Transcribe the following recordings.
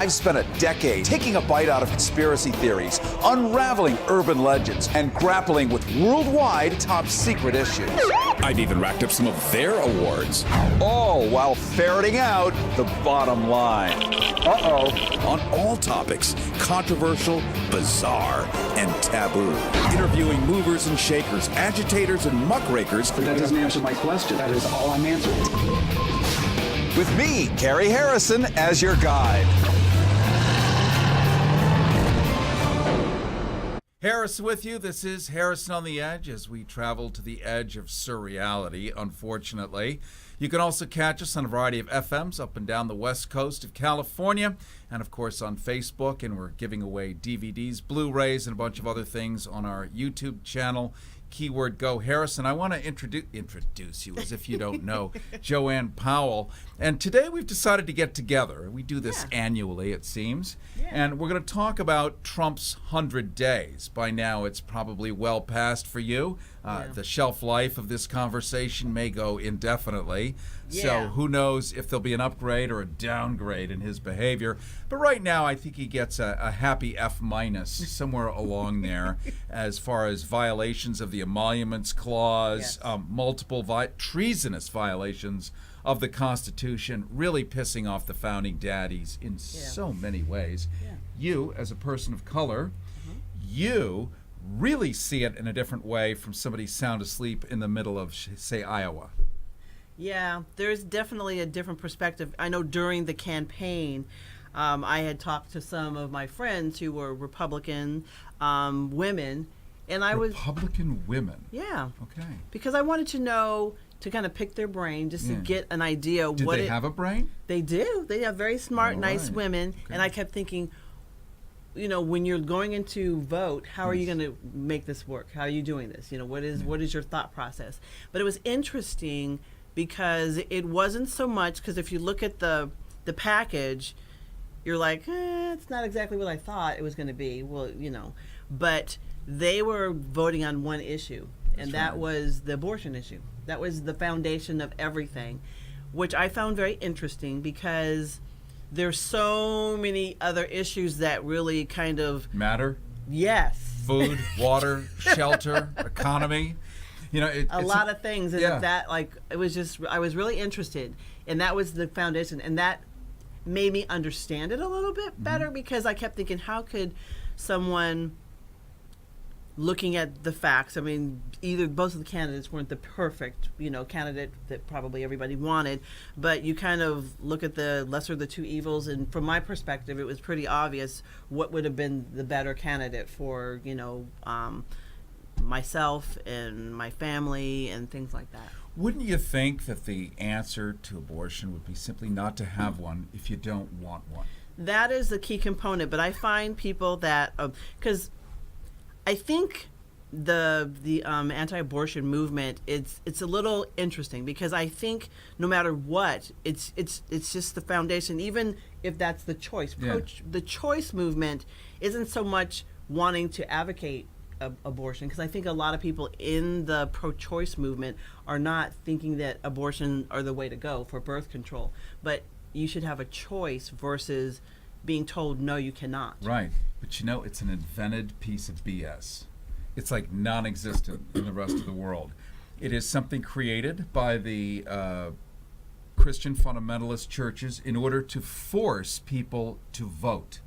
I've spent a decade taking a bite out of conspiracy theories, unraveling urban legends, and grappling with worldwide top secret issues. I've even racked up some of their awards. All while ferreting out the bottom line. On all topics, controversial, bizarre, and taboo. Interviewing movers and shakers, agitators and muckrakers. But that doesn't answer my question. That is all I'm answering. With me, Cary Harrison, as your guide. Harris with you. This is Harrison on the Edge as we travel to the edge of surreality, unfortunately. You can also catch us on a variety of FMs up and down the west coast of California, and of course on Facebook, and we're giving away DVDs, Blu-rays, and a bunch of other things on our YouTube channel. Keyword Go Harrison. I want to introduce you as if you don't know Joanne Powell. And today we've decided to get together. We do this annually, it seems. And we're going to talk about Trump's 100 days. By now it's probably well past for you. The shelf life of this conversation may go indefinitely. So who knows if there'll be an upgrade or a downgrade in his behavior. But right now I think he gets a happy F- somewhere along there as far as violations of the Emoluments Clause, multiple treasonous violations of the Constitution, really pissing off the founding daddies in so many ways. You, as a person of color, you really see it in a different way from somebody sound asleep in the middle of, say, Iowa. Yeah, there's definitely a different perspective. I know during the campaign, I had talked to some of my friends who were Republican women, and I was Republican women. Yeah. Okay. Because I wanted to know, to kind of pick their brain, just to get an idea. Did they have a brain? They do. They have very smart, nice women, and I kept thinking, you know, when you're going into vote, how are you going to make this work? How are you doing this? You know, what is your thought process? But it was interesting because it wasn't so much, because if you look at the package, you're like, it's not exactly what I thought it was going to be. Well, you know, but they were voting on one issue, and that was the abortion issue. That was the foundation of everything, which I found very interesting because there's so many other issues that really kind of matter. Yes. Food, water, shelter, economy. You know, a lot of things, and that, like, it was just, I was really interested, and that was the foundation, and that made me understand it a little bit better because I kept thinking, how could someone, looking at the facts, I mean, both of the candidates weren't the perfect, you know, candidate that probably everybody wanted, but you kind of look at the lesser of the two evils, and from my perspective, it was pretty obvious what would have been the better candidate for, you know, myself and my family and things like that. Wouldn't you think that the answer to abortion would be simply not to have one if you don't want one? That is the key component, but I find people that, because I think the anti-abortion movement, it's a little interesting because I think no matter what, it's just the foundation, even if that's the choice. The choice movement isn't so much wanting to advocate abortion, because I think a lot of people in the pro-choice movement are not thinking that abortion are the way to go for birth control, but you should have a choice versus being told no, you cannot. Right, but you know, it's an invented piece of BS. It's like non-existent in the rest of the world. It is something created by the Christian fundamentalist churches in order to force people to vote.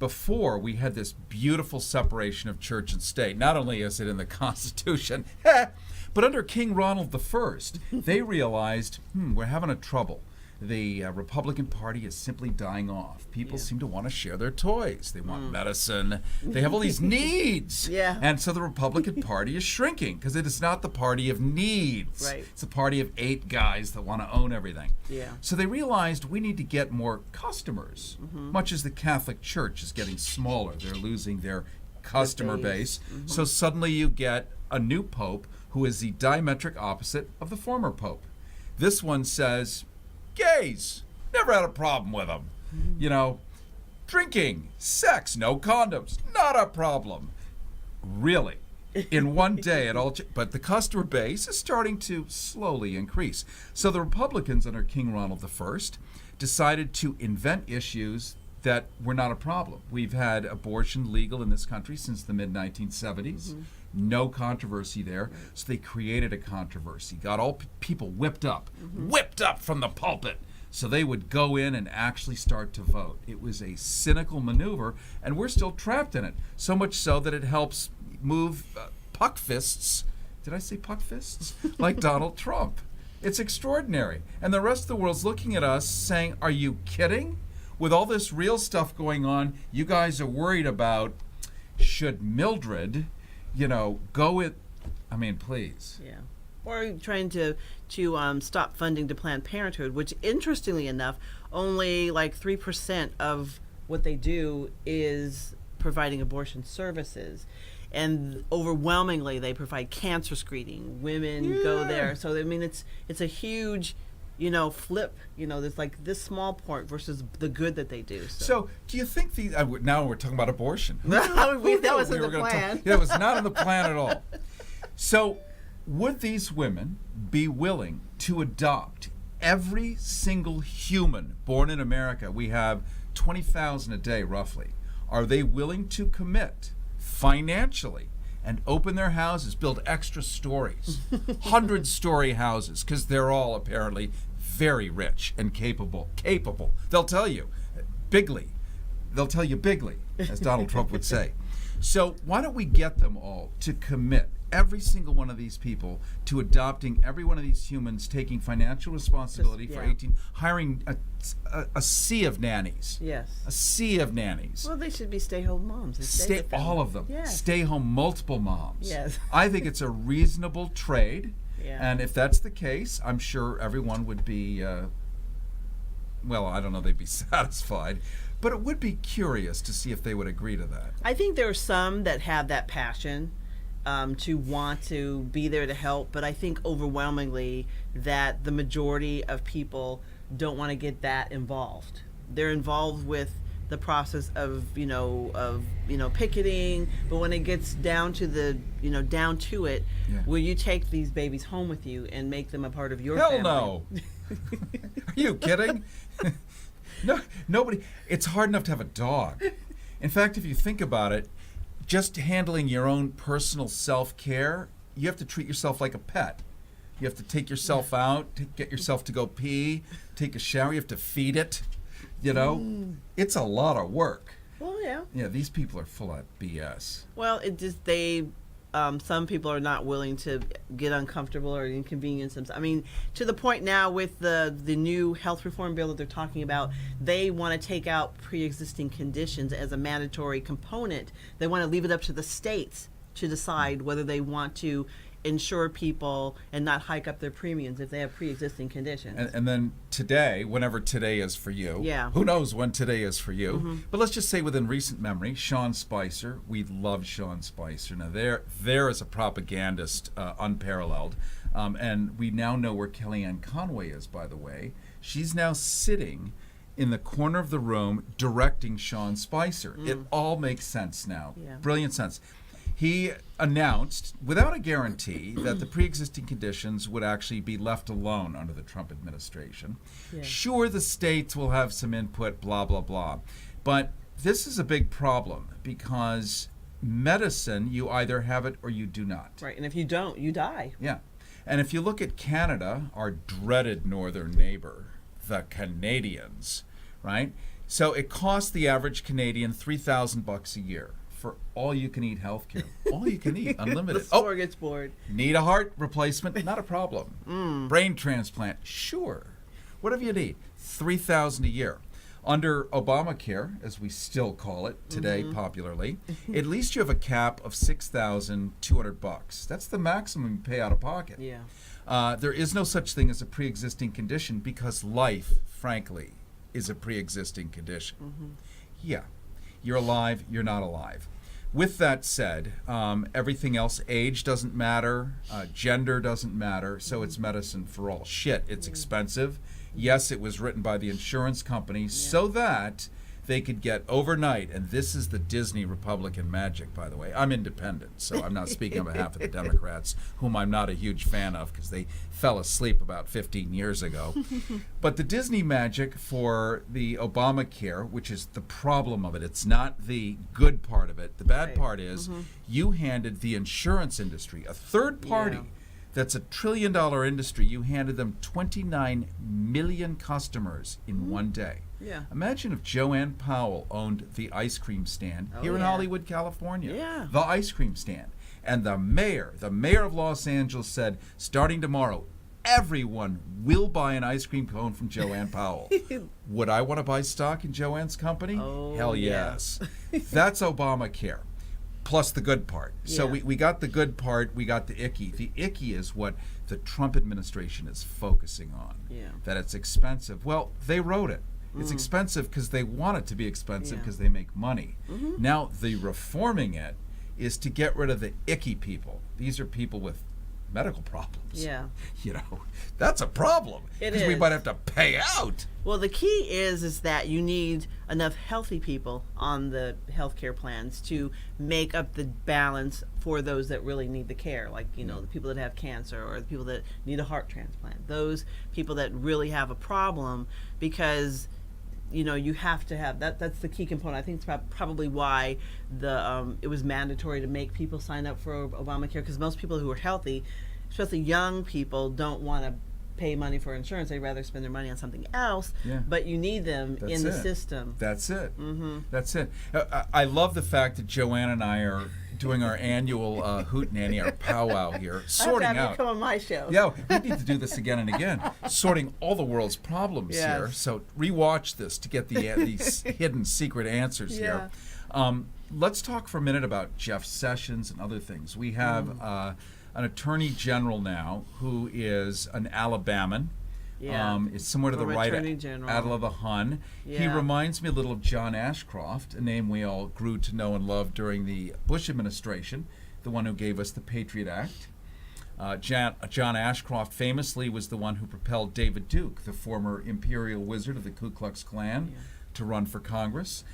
Before, we had this beautiful separation of church and state. Not only is it in the Constitution, but under King Ronald I, they realized, we're having a trouble. The Republican Party is simply dying off. People seem to want to share their toys. They want medicine. They have all these needs. And so the Republican Party is shrinking because it is not the party of needs. It's a party of 8 guys that want to own everything. So they realized we need to get more customers, much as the Catholic Church is getting smaller. They're losing their customer base. So suddenly you get a new pope who is the diametric opposite of the former pope. This one says, gays, never had a problem with them. You know, drinking, sex, no condoms, not a problem. Really, in one day it all, but the customer base is starting to slowly increase. So the Republicans under King Ronald I decided to invent issues that we're not a problem. We've had abortion legal in this country since the mid-1970s. No controversy there. So they created a controversy, got all people whipped up from the pulpit, so they would go in and actually start to vote. It was a cynical maneuver, and we're still trapped in it. So much so that it helps move puck fists. Did I say puck fists? Like Donald Trump. It's extraordinary. And the rest of the world's looking at us saying, are you kidding? With all this real stuff going on, you guys are worried about, should Mildred, go with, I mean, please. Yeah. Or trying to stop funding to Planned Parenthood, which, interestingly enough, only like 3% of what they do is providing abortion services. And overwhelmingly, they provide cancer screening. Women go there. So, I mean, it's a huge, flip. There's like this small part versus the good that they do. So do you think these, now we're talking about abortion. that was in the plan. That was not in the plan at all. So would these women be willing to adopt every single human born in America? We have 20,000 a day, roughly. Are they willing to commit financially and open their houses, build extra stories, 100-story houses, because they're all apparently very rich and capable. They'll tell you bigly, as Donald Trump would say. So why don't we get them all to commit, every single one of these people, to adopting every one of these humans, taking financial responsibility for 18, hiring a sea of nannies. Yes. A sea of nannies. Well, they should be stay-home moms. Stay all of them. Yes. Stay home multiple moms. Yes. I think it's a reasonable trade. Yeah. And if that's the case, I'm sure everyone would be, well, I don't know, they'd be satisfied. But it would be curious to see if they would agree to that. I think there are some that have that passion to want to be there to help, but I think overwhelmingly that the majority of people don't want to get that involved. They're involved with the process of picketing, but when it gets down to it, will you take these babies home with you and make them a part of your family? Hell no. Are you kidding? No, nobody. It's hard enough to have a dog. In fact, if you think about it, just handling your own personal self-care, you have to treat yourself like a pet. You have to take yourself out, get yourself to go pee, take a shower. You have to feed it. It's a lot of work. Well, yeah. Yeah, these people are full of BS. Well, some people are not willing to get uncomfortable or inconvenience themselves. I mean, to the point now with the new health reform bill that they're talking about, they want to take out pre-existing conditions as a mandatory component. They want to leave it up to the states to decide whether they want to insure people and not hike up their premiums if they have pre-existing conditions. And then today, whenever today is for you, who knows when today is for you, but let's just say within recent memory, Sean Spicer, we love Sean Spicer. Now there is a propagandist unparalleled, and we now know where Kellyanne Conway is, by the way. She's now sitting in the corner of the room directing Sean Spicer. It all makes sense now. Yeah. Brilliant sense. He announced, without a guarantee, that the pre-existing conditions would actually be left alone under the Trump administration. Yeah. Sure, the states will have some input, blah, blah, blah. But this is a big problem because medicine, you either have it or you do not. Right, and if you don't, you die. Yeah. And if you look at Canada, our dreaded northern neighbor, the Canadians, right? So it costs the average Canadian $3,000 a year for all-you-can-eat health care. All you can eat, unlimited. The store gets bored. Need a heart replacement? Not a problem. Brain transplant? Sure. Whatever you need. $3,000 a year. Under Obamacare, as we still call it today popularly, at least you have a cap of $6,200. That's the maximum you pay out of pocket. Yeah. There is no such thing as a pre-existing condition because life, frankly, is a pre-existing condition. Yeah. You're alive, you're not alive. With that said, everything else, age doesn't matter, gender doesn't matter, so it's medicine for all. Shit, it's expensive. Yes, it was written by the insurance company so that they could get overnight, and this is the Disney Republican magic, by the way. I'm independent, so I'm not speaking on behalf of the Democrats, whom I'm not a huge fan of because they fell asleep about 15 years ago. But the Disney magic for the Obamacare, which is the problem of it, it's not the good part of it. The bad part is you handed the insurance industry, a third party, that's a $1 trillion industry, you handed them 29 million customers in one day. Yeah. Imagine if Joanne Powell owned the ice cream stand here in Hollywood, California. Yeah. The ice cream stand. And the mayor of Los Angeles said, starting tomorrow, everyone will buy an ice cream cone from Joanne Powell. Would I want to buy stock in Joanne's company? Oh, Hell yes. That's Obamacare. Plus the good part. So we got the good part, we got the icky. The icky is what the Trump administration is focusing on. Yeah. That it's expensive. Well, they wrote it. It's expensive because they want it to be expensive because they make money. Now, the reforming it is to get rid of the icky people. These are people with medical problems. Yeah. You know, that's a problem. It Because we is. might have to pay out. Well, the key is that you need enough healthy people on the healthcare plans to make up the balance for those that really need the care, like, you know, the people that have cancer or the people that need a heart transplant, those people that really have a problem, because you know, you have to have that. That's the key component. I think it's probably why it was mandatory to make people sign up for Obamacare, because most people who are healthy, especially young people, don't want to pay money for insurance. They'd rather spend their money on something else. Yeah. But you need them in the system. That's it. That's it. I love the fact that Joanne and I are doing our annual hootenanny, our powwow here, sorting I have to have out. you come on my show. Yeah, we need to do this again and again, sorting all the world's problems here. So rewatch this to get these hidden secret answers here. Let's talk for a minute about Jeff Sessions and other things. We have an attorney general now who is an Alabaman. It's somewhere to the right out of the Hun. He reminds me a little of John Ashcroft, a name we all grew to know and love during the Bush administration, the one who gave us the Patriot Act. John Ashcroft famously was the one who propelled David Duke, the former imperial wizard of the Ku Klux Klan, to run for Congress.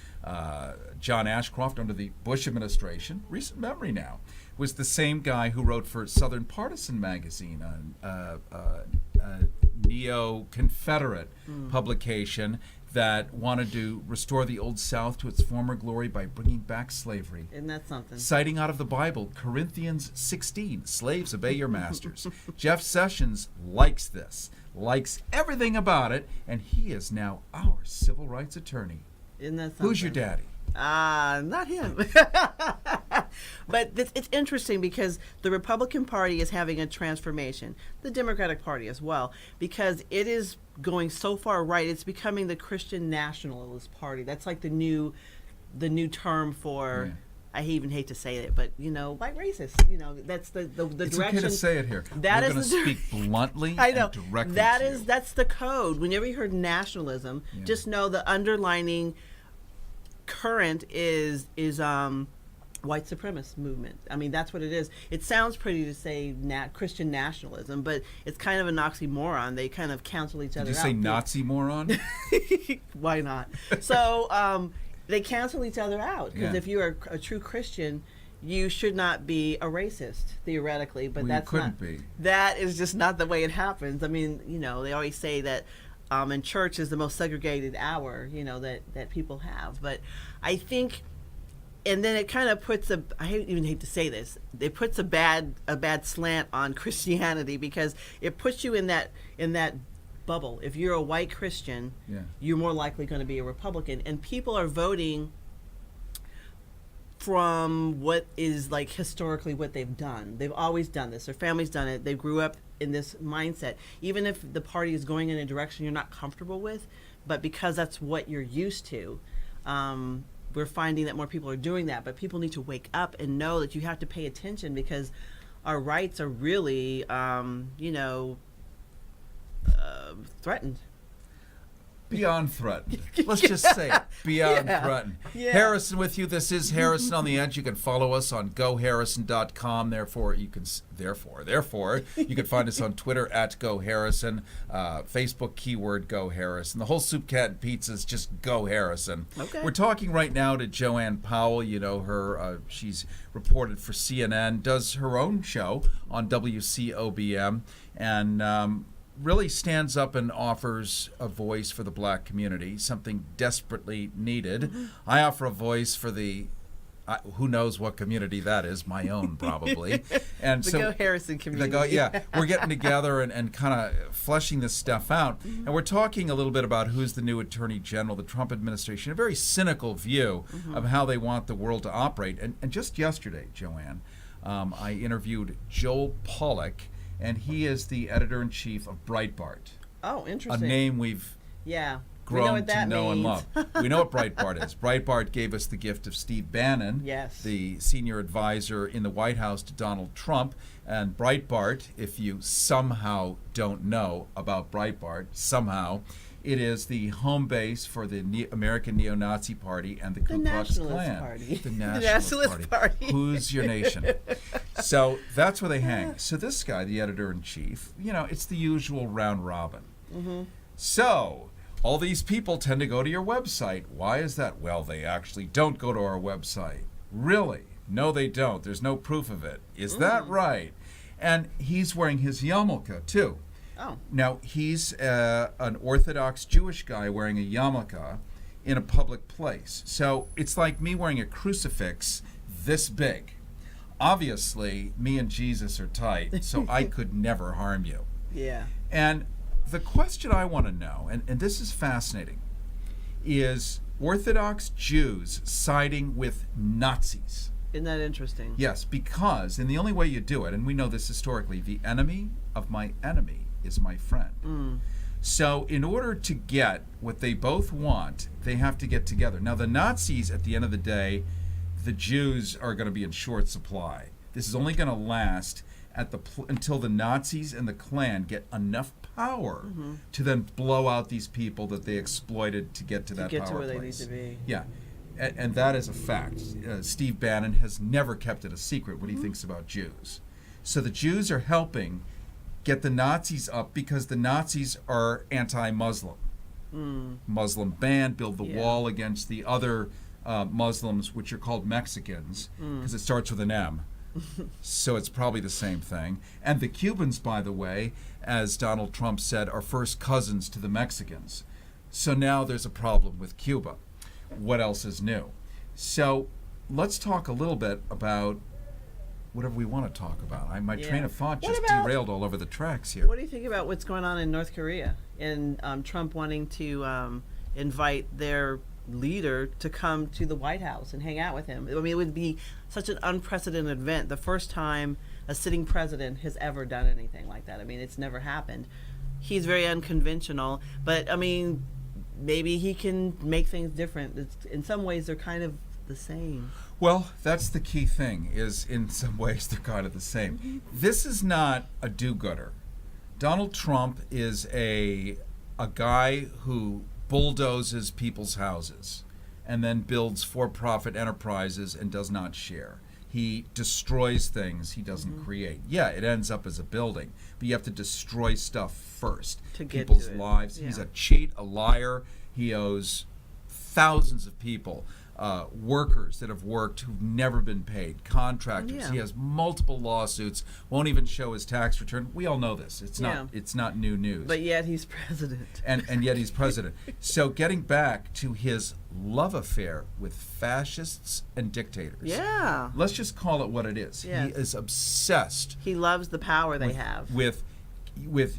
John Ashcroft, under the Bush administration, recent memory now, was the same guy who wrote for Southern Partisan magazine, a neo-Confederate publication that wanted to restore the Old South to its former glory by bringing back slavery. Isn't that something? Citing out of the Bible, Corinthians 16, slaves obey your masters. Jeff Sessions likes this, likes everything about it, and he is now our civil rights attorney. Isn't that something? Who's your daddy? Not him. But it's interesting because the Republican Party is having a transformation. The Democratic Party as well, because it is going so far right. It's becoming the Christian nationalist party. That's like the new term for. I even hate to say it, but you know, white racist. You know, that's the it's direction. Okay to say it here. That We're going to speak bluntly I know. and directly. That's the code. Whenever you heard nationalism, just know the underlining current is white supremacist movement. I mean, that's what it is. It sounds pretty to say Christian nationalism, but it's kind of an oxymoron. They kind of cancel each other out. Did you say Nazi moron? Why not? So they cancel each other out, because if you're a true Christian, you should not be a racist theoretically. But that's not. Be. That is just not the way it happens. I mean, you know, they always say that. And church is the most segregated hour, you know, that people have. But I think, and then it kind of puts I even hate to say this, it puts a bad slant on Christianity, because it puts you in that bubble. If you're a white Christian, you're more likely going to be a Republican. And people are voting from what is like historically what they've done. They've always done this. Their family's done it. They grew up in this mindset. Even if the party is going in a direction you're not comfortable with, but because that's what you're used to, we're finding that more people are doing that. But people need to wake up and know that you have to pay attention, because our rights are really, threatened. Beyond threatened. Let's just say it. Beyond threatened. Yeah. Harrison with you. This is Harrison on the Edge. You can follow us on goharrison.com. Therefore, you can find us on Twitter at GoHarrison, Facebook keyword Go Harrison. The whole Soup Cat and Pizza is just Go Harrison. Okay. We're talking right now to Joanne Powell. You know her. She's reported for CNN, does her own show on WCOBM, and really stands up and offers a voice for the black community, something desperately needed. Mm-hmm. I offer a voice for the, who knows what community that is, my own probably. And The so Go Harrison community. we're getting together and kind of fleshing this stuff out. Mm-hmm. And we're talking a little bit about who's the new Attorney General, the Trump administration, a very cynical view of how they want the world to operate. And just yesterday, Joanne, I interviewed Joel Pollack, and he is the editor-in-chief of Breitbart, Oh, a interesting. name we've Yeah. We grown know what to that know and means. love. We know what Breitbart is. Breitbart gave us the gift of Steve Bannon, Yes. the senior advisor in the White House to Donald Trump. And Breitbart, if you somehow don't know about Breitbart, it is the home base for the American Neo-Nazi Party and the Ku Klux Nationalist Klan. Party. The The Nationalist Nationalist Party. Party. Who's your nation? So that's where they hang. So this guy, the editor-in-chief, it's the usual round robin. So all these people tend to go to your website. Why is that? Well, they actually don't go to our website. Really? No, they don't. There's no proof of it. Is that right? And he's wearing his yarmulke, too. Oh. Now, he's an Orthodox Jewish guy wearing a yarmulke in a public place. So it's like me wearing a crucifix this big. Obviously, me and Jesus are tight, so I could never harm you. Yeah. And the question I want to know, and this is fascinating, is Orthodox Jews siding with Nazis? Isn't that interesting? Yes, because, and the only way you do it, and we know this historically, the enemy of my enemy is my friend. So in order to get what they both want, they have to get together. Now the Nazis, at the end of the day, the Jews are going to be in short supply. This is only going to last until the Nazis and the Klan get enough power to then blow out these people that they exploited to get to that get power to where place. they need to be. Yeah. And that is a fact. Steve Bannon has never kept it a secret what he thinks about Jews. So the Jews are helping get the Nazis up because the Nazis are anti-Muslim. Muslim ban, build the wall against the other Muslims, which are called Mexicans, because it starts with an M. So it's probably the same thing. And the Cubans, by the way, as Donald Trump said, are first cousins to the Mexicans. So now there's a problem with Cuba. What else is new? So let's talk a little bit about whatever we want to talk about. My train of thought just derailed all over the tracks here. What do you think about what's going on in North Korea and Trump wanting to invite their leader to come to the White House and hang out with him? I mean, it would be such an unprecedented event. The first time a sitting president has ever done anything like that. I mean, it's never happened. He's very unconventional, but I mean, maybe he can make things different. In some ways, they're kind of the same. Well, that's the key thing, is in some ways they're kind of the same. This is not a do-gooder. Donald Trump is a guy who bulldozes people's houses and then builds for-profit enterprises and does not share. He destroys things he doesn't create. Yeah, it ends up as a building, but you have to destroy stuff first. To get people's to it. lives. Yeah. He's a cheat, a liar. He owes thousands of people, workers that have worked who've never been paid, contractors. Yeah. He has multiple lawsuits, won't even show his tax return. We all know this. It's not new news. But yet he's president. And yet he's president. So getting back to his love affair with fascists and dictators. Yeah. Let's just call it what it is. Yes. He is obsessed He loves the power they have. with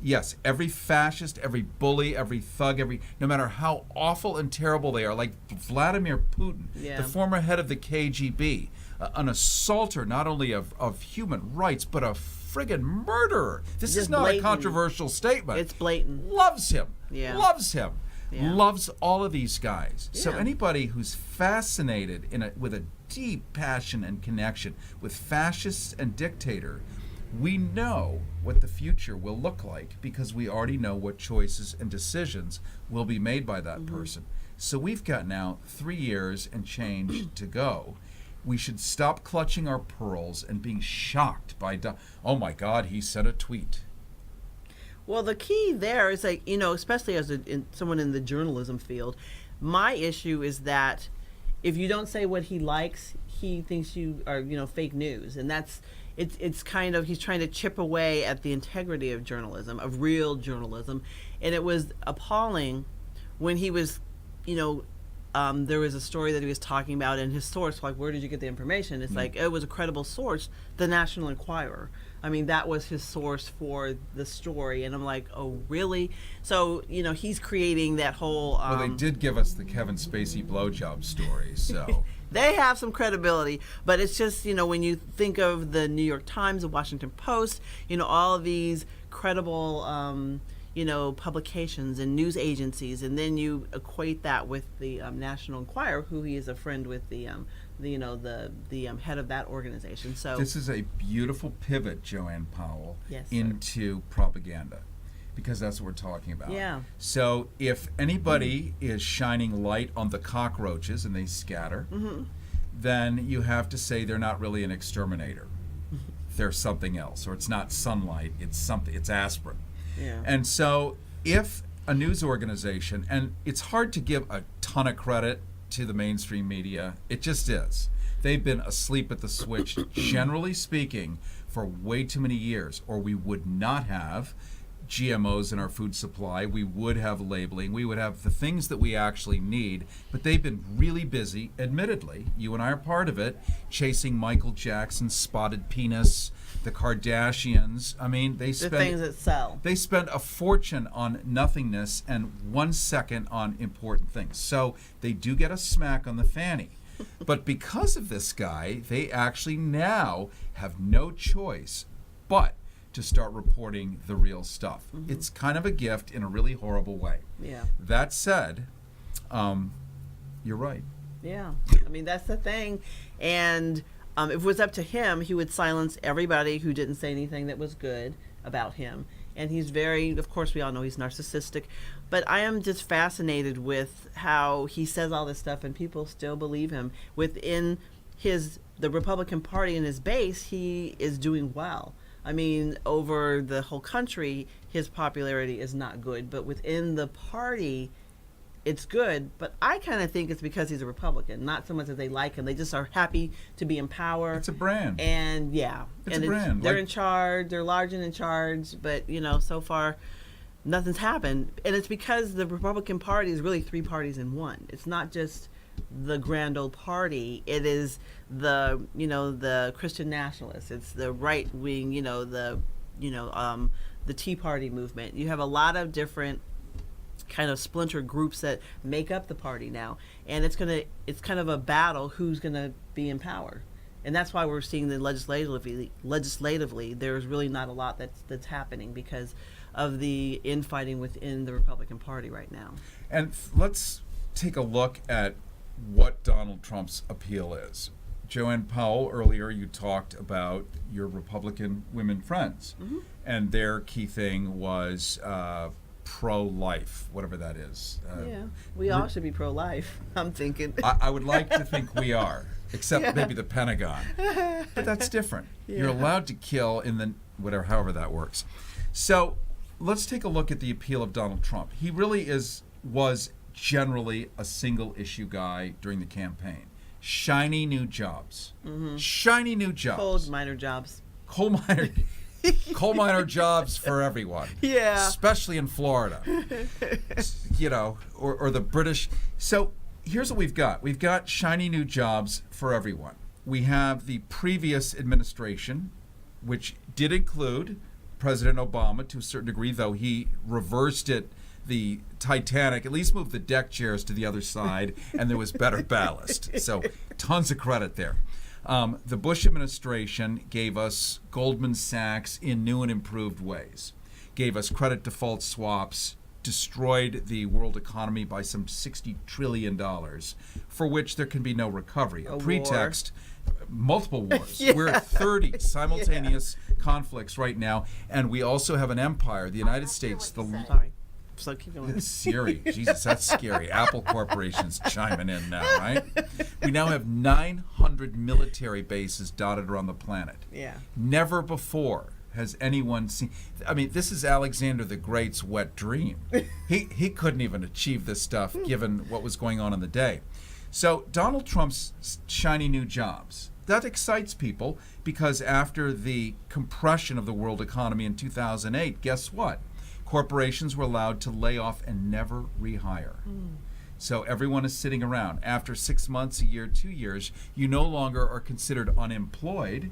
yes, every fascist, every bully, every thug, no matter how awful and terrible they are, like Vladimir Putin, the former head of the KGB, an assaulter not only of human rights, but a friggin' murderer. This is not blatant. a controversial statement. It's blatant. Loves him. Yeah. Loves him. Yeah. Loves all of these guys. So Yeah. anybody who's fascinated with a deep passion and connection with fascists and dictators We know what the future will look like because we already know what choices and decisions will be made by that person. So we've got now 3 years and change to go. We should stop clutching our pearls and being shocked by, oh my God, he sent a tweet. Well, the key there is like, especially as someone in the journalism field, my issue is that if you don't say what he likes, he thinks you are, fake news. And it's kind of, he's trying to chip away at the integrity of journalism, of real journalism. And it was appalling when he was, there was a story that he was talking about, and his source, like, where did you get the information? It's like, it was a credible source, the National Enquirer. I mean, that was his source for the story. And I'm like, oh, really? So, he's creating that whole... well, they did give us the Kevin Spacey blowjob story, so... They have some credibility, but it's just, when you think of the New York Times, the Washington Post, all of these credible... publications and news agencies, and then you equate that with the National Enquirer, who he is a friend with the head of that organization. So this is a beautiful pivot, Joanne Powell, Yes, sir. into propaganda, because that's what we're talking about. Yeah. So if anybody is shining light on the cockroaches and they scatter, then you have to say they're not really an exterminator. They're something else, or it's not sunlight. It's something. It's aspirin. Yeah. And so if a news organization, and it's hard to give a ton of credit to the mainstream media, it just is. They've been asleep at the switch, generally speaking, for way too many years, or we would not have GMOs in our food supply, we would have labeling, we would have the things that we actually need, but they've been really busy, admittedly, you and I are part of it, chasing Michael Jackson's spotted penis, the Kardashians. I mean, the things that sell. They spent a fortune on nothingness and 1 second on important things. So they do get a smack on the fanny. But because of this guy, they actually now have no choice but to start reporting the real stuff. It's kind of a gift in a really horrible way. Yeah. That said, you're right. Yeah. I mean, that's the thing. And if it was up to him, he would silence everybody who didn't say anything that was good about him. And he's very, of course, we all know he's narcissistic. But I am just fascinated with how he says all this stuff and people still believe him. Within the Republican Party and his base, he is doing well. I mean, over the whole country, his popularity is not good. But within the party, it's good. But I kind of think it's because he's a Republican, not so much that they like him. They just are happy to be in power. It's a brand. And yeah. It's a brand. They're in charge. They're large and in charge. But, so far, nothing's happened. And it's because the Republican Party is really 3 parties in one. It's not just the grand old party. It is the Christian nationalists. It's the right wing, the Tea Party movement. You have a lot of different kind of splinter groups that make up the party now, and it's kind of a battle who's gonna be in power, and that's why we're seeing that legislatively there's really not a lot that's happening because of the infighting within the Republican Party right now. And let's take a look at what Donald Trump's appeal is. Joanne Powell, earlier you talked about your Republican women friends, and their key thing was pro-life, whatever that is. Yeah, we all should be pro-life, I'm thinking. I would like to think we are, except maybe the Pentagon. But that's different. Yeah. You're allowed to kill in the however that works. So let's take a look at the appeal of Donald Trump. He really was generally a single issue guy during the campaign. Shiny new jobs. Shiny new jobs. Coal miner jobs. Coal miner jobs for everyone. Yeah. Especially in Florida. Or the British. So here's what we've got. We've got shiny new jobs for everyone. We have the previous administration, which did include President Obama to a certain degree, though he reversed it. The Titanic at least moved the deck chairs to the other side, and there was better ballast. So tons of credit there. The Bush administration gave us Goldman Sachs in new and improved ways, gave us credit default swaps destroyed the world economy by some $60 trillion, for which there can be no recovery. A pretext, multiple wars. Yeah. We're at 30 simultaneous conflicts right now, and we also have an empire, the United States. Sorry. So keep going. Siri, Jesus, that's scary. Apple Corporation's chiming in now, right? We now have 900 military bases dotted around the planet. Yeah. Never before has anyone seen. I mean, this is Alexander the Great's wet dream. He couldn't even achieve this stuff given what was going on in the day. So Donald Trump's shiny new jobs, that excites people because after the compression of the world economy in 2008, guess what? Corporations were allowed to lay off and never rehire. So everyone is sitting around. After 6 months, a year, 2 years, you no longer are considered unemployed.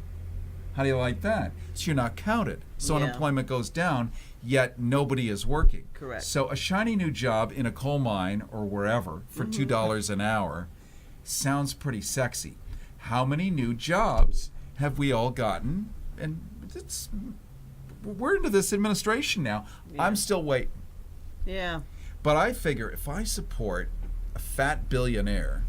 How do you like that? So you're not counted. So Yeah. unemployment goes down, yet nobody is working. Correct. So a shiny new job in a coal mine or wherever for $2 an hour sounds pretty sexy. How many new jobs have we all gotten? And we're into this administration now. Yeah. I'm still waiting. Yeah. But I figure if I support a fat billionaire,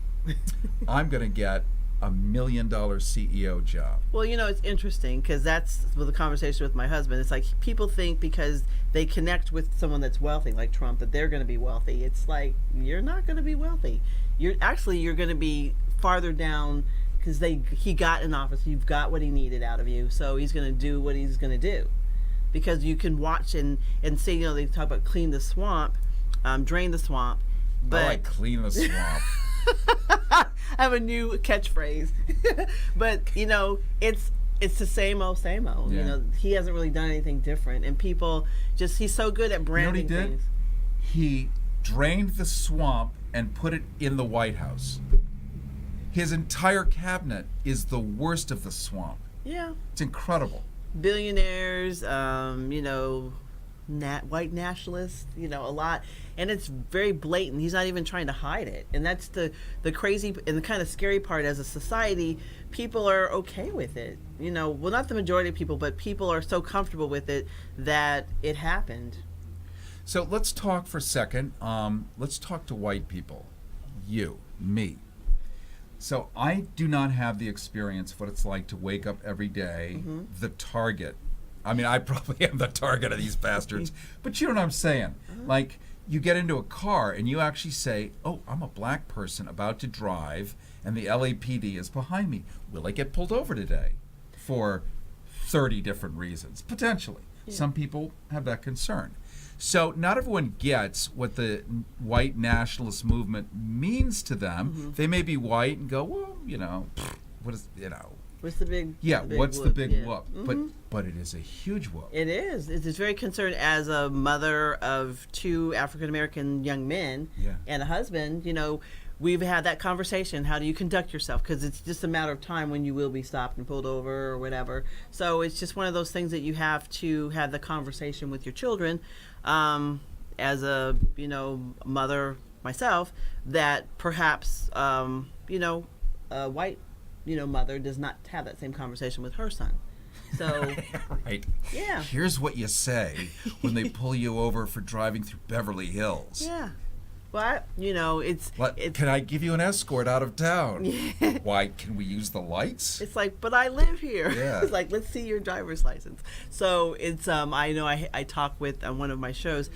I'm going to get $1 million CEO job. Well, you know, it's interesting because that's with the conversation with my husband. It's like people think because they connect with someone that's wealthy, like Trump, that they're going to be wealthy. It's like, you're not going to be wealthy. You're going to be farther down because he got in office. You've got what he needed out of you. So he's going to do what he's going to do. Because you can watch and see, you know, they talk about clean the swamp, drain the swamp. But I like clean the swamp. I have a new catchphrase. But, you know, it's the same old, same old. Yeah. You know, he hasn't really done anything different. And people he's so good at branding You know what he did? things. He drained the swamp and put it in the White House. His entire cabinet is the worst of the swamp. Yeah. It's incredible. Billionaires, you know, white nationalists, you know, a lot. And it's very blatant. He's not even trying to hide it. And that's the crazy and the kind of scary part as a society. People are okay with it. You know, well, not the majority of people, but people are so comfortable with it that it happened. So let's talk for a second. Let's talk to white people. You, me. So I do not have the experience of what it's like to wake up every day, the target. I mean, I probably am the target of these bastards, but you know what I'm saying? Like, you get into a car and you actually say, oh, I'm a black person about to drive and the LAPD is behind me. Will I get pulled over today? For 30 different reasons, potentially. Yeah. Some people have that concern. So not everyone gets what the white nationalist movement means to them. They may be white and go, well, you know, what is, you know. What's the big what's whoop? the big Yeah. whoop? But it is a huge whoop. It is. It's very concerned as a mother of 2 African-American young men and a husband. You know, we've had that conversation. How do you conduct yourself? Because it's just a matter of time when you will be stopped and pulled over or whatever. So it's just one of those things that you have to have the conversation with your children. As a, you know, mother myself, that perhaps, you know, a white, you know, mother does not have that same conversation with her son. So, right. Yeah. Here's what you say when they pull you over for driving through Beverly Hills. Yeah. But, you know, it's can I give you an escort out of town? Why, can we use the lights? It's like, but I live here. Yeah. It's like, let's see your driver's license. So it's, I know I talk with on one of my shows,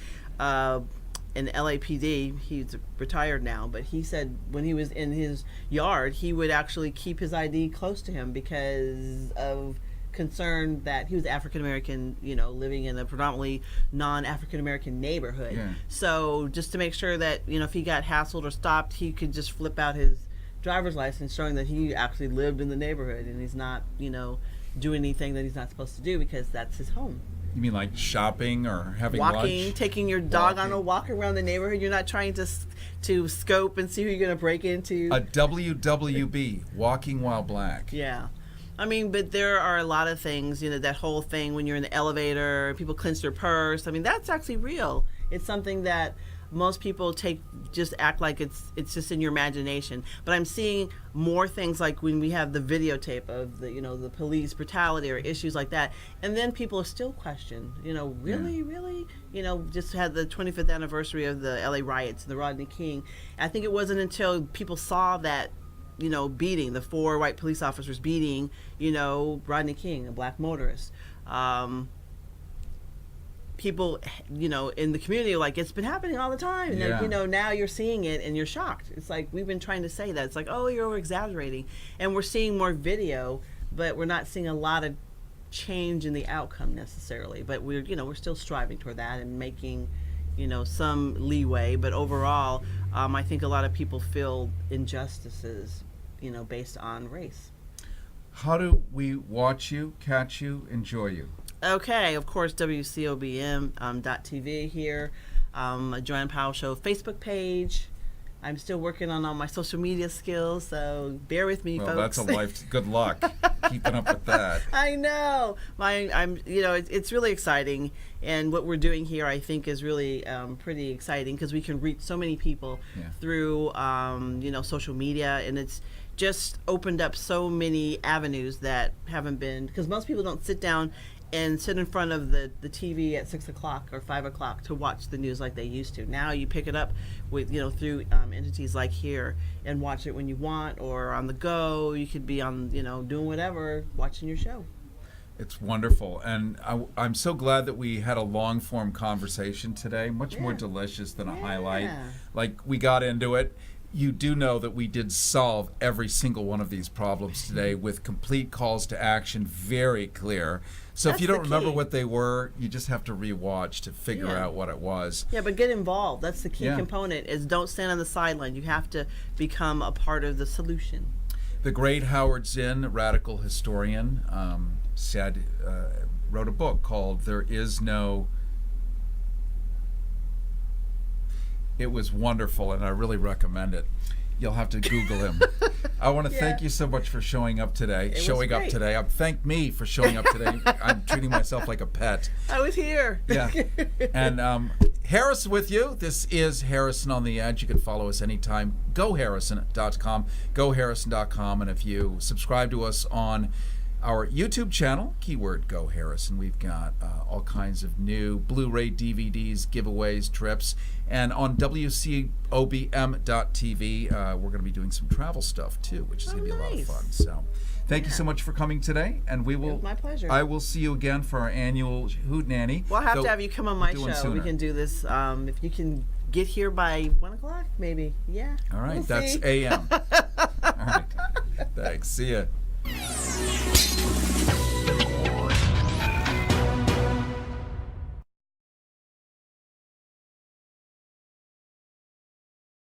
in LAPD, he's retired now, but he said when he was in his yard, he would actually keep his ID close to him because of concern that he was African American, you know, living in a predominantly non-African American neighborhood. Yeah. So just to make sure that, you know, if he got hassled or stopped, he could just flip out his driver's license showing that he actually lived in the neighborhood and he's not, you know, doing anything that he's not supposed to do because that's his home. You mean like shopping or having walking, lunch? taking your dog on a walk around the neighborhood. You're not trying to scope and see who you're going to break into. A WWB, walking while black. Yeah. I mean, but there are a lot of things, you know, that whole thing when you're in the elevator, people clench their purse. I mean, that's actually real. It's something that most people just act like it's just in your imagination. But I'm seeing more things like when we have the videotape of the police brutality or issues like that, and then people still question, really, just had the 25th anniversary of the LA riots, the Rodney King. I think it wasn't until people saw that beating, the 4 white police officers beating, Rodney King, a black motorist. People, in the community are like, it's been happening all the time. And Yeah. now you're seeing it and you're shocked. It's like, we've been trying to say that. It's like, oh, you're over-exaggerating. And we're seeing more video, but we're not seeing a lot of change in the outcome necessarily. But we're still striving toward that and making, some leeway. But overall, I think a lot of people feel injustices, based on race. How do we watch you, catch you, enjoy you? Okay, of course, WCOBM.TV here, Joanne Powell Show Facebook page. I'm still working on all my social media skills, so bear with me, Well, folks. that's a life. Good luck keeping up with that. I know. It's really exciting, and what we're doing here, I think, is really pretty exciting because we can reach so many people through, social media, and it's just opened up so many avenues that haven't been, because most people don't sit down and sit in front of the TV at 6 o'clock or 5 o'clock to watch the news like they used to. Now you pick it up with, through entities like here and watch it when you want, or on the go. You could be on, doing whatever, watching your show. It's wonderful, and I'm so glad that we had a long-form conversation today, much more delicious than a highlight. Like, we got into it. You do know that we did solve every single one of these problems today with complete calls to action, very clear. So That's if you don't the remember key. what they were, you just have to rewatch to figure out what it was. Yeah, but get involved. That's the key component, is don't stand on the sideline. You have to become a part of the solution. The great Howard Zinn, radical historian, wrote a book called There Is No... It was wonderful, and I really recommend it. You'll have to Google him. I want to thank you so much for showing up today. Thank me for showing up today. I'm treating myself like a pet. I was here. Yeah. And Harris with you. This is Harrison on the Edge. You can follow us anytime. GoHarrison.com. GoHarrison.com. And if you subscribe to us on our YouTube channel, keyword Go Harrison, we've got all kinds of new Blu-ray, DVDs, giveaways, trips. And on WCOBM.TV, we're going to be doing some travel stuff too, which is going to be a lot of fun. So thank you so much for coming today. And we will. It was my pleasure. I will see you again for our annual Hoot Nanny. We'll have to have you come on my show. Sooner. We can do this. If you can get here by 1 o'clock, maybe. Yeah. All right. We'll That's see. AM. All right. Thanks. See ya.